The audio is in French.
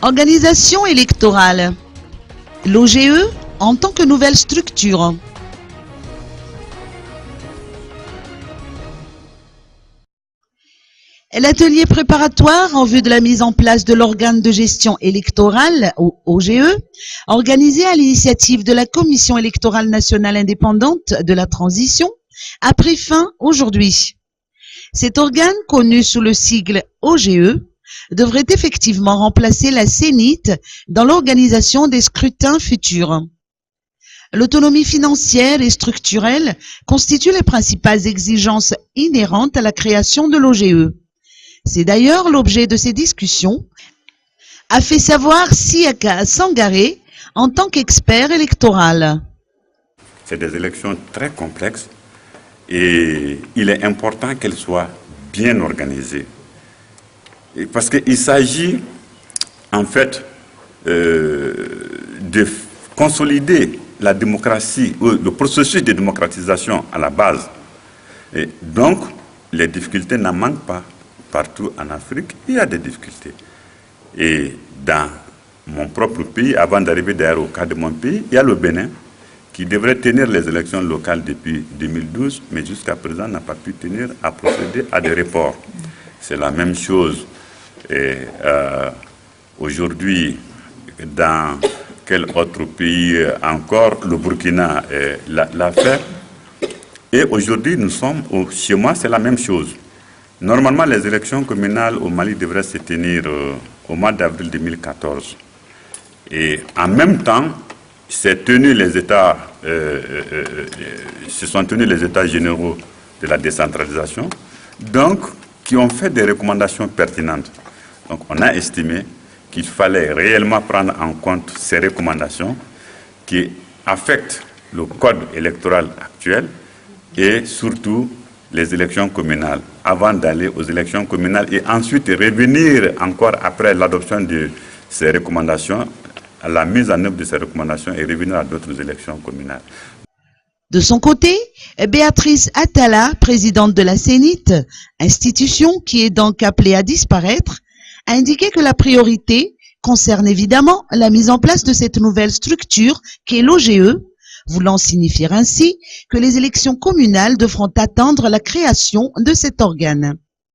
Organisation électorale. L'OGE en tant que nouvelle structure. L'atelier préparatoire en vue de la mise en place de l'organe de gestion électorale, ou OGE, organisé à l'initiative de la Commission électorale nationale indépendante de la transition, a pris fin aujourd'hui. Cet organe, connu sous le sigle OGE, devrait effectivement remplacer la CENIT dans l'organisation des scrutins futurs. L'autonomie financière et structurelle constitue les principales exigences inhérentes à la création de l'OGE. C'est d'ailleurs l'objet de ces discussions, a fait savoir Siaka Sangaré en tant qu'expert électoral. C'est des élections très complexes et il est important qu'elles soient bien organisées. Parce qu'il s'agit en fait de consolider la démocratie, le processus de démocratisation à la base. Et donc, les difficultés n'en manquent pas. Partout en Afrique, il y a des difficultés. Et dans mon propre pays, avant d'arriver d'ailleurs au cas de mon pays, il y a le Bénin qui devrait tenir les élections locales depuis 2012, mais jusqu'à présent n'a pas pu tenir, à procéder à des reports. C'est la même chose. Aujourd'hui, dans quel autre pays encore, le Burkina l'a fait. Et aujourd'hui, nous sommes, chez moi, c'est la même chose. Normalement, les élections communales au Mali devraient se tenir au mois d'avril 2014. Et en même temps, se sont tenus les États généraux de la décentralisation, donc qui ont fait des recommandations pertinentes. Donc on a estimé qu'il fallait réellement prendre en compte ces recommandations qui affectent le code électoral actuel et surtout les élections communales, avant d'aller aux élections communales et ensuite revenir encore après l'adoption de ces recommandations, à la mise en œuvre de ces recommandations et revenir à d'autres élections communales. De son côté, Béatrice Attala, présidente de la CENIT, institution qui est donc appelée à disparaître, a indiqué que la priorité concerne évidemment la mise en place de cette nouvelle structure qui est l'OGE, voulant signifier ainsi que les élections communales devront attendre la création de cet organe.